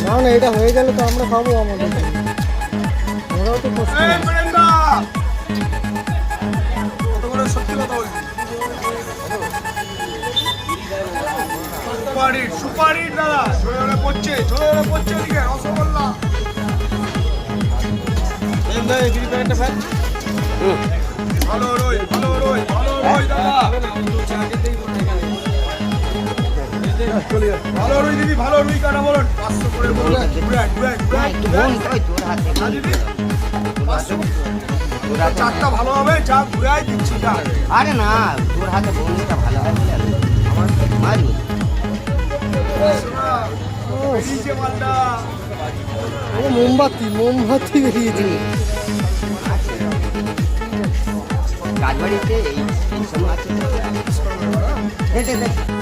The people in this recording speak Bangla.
না না, এটা হয়ে গেলে তো আমরা খাবো। আমাদের আমরাও তো সত্যি কথা বলছি, সুপারি দাদা ছোট পড়ছে এদিকে রসগোল্লা। ভালো রই দাদা, ভালো রুই দিদি, ভালো রুই কাটা বলুন 500 করে বলুন। চারটা ভালো হবে, যা ঘুরাই দিচ্ছি যা। আরে না, তোর হাতে বন্ধুটা ভালো হবে আমার মাছ বেরিয়েছে মালটা। মোমবাতি বেরিয়েছে। রাজবাড়িতে এই সময় আছে।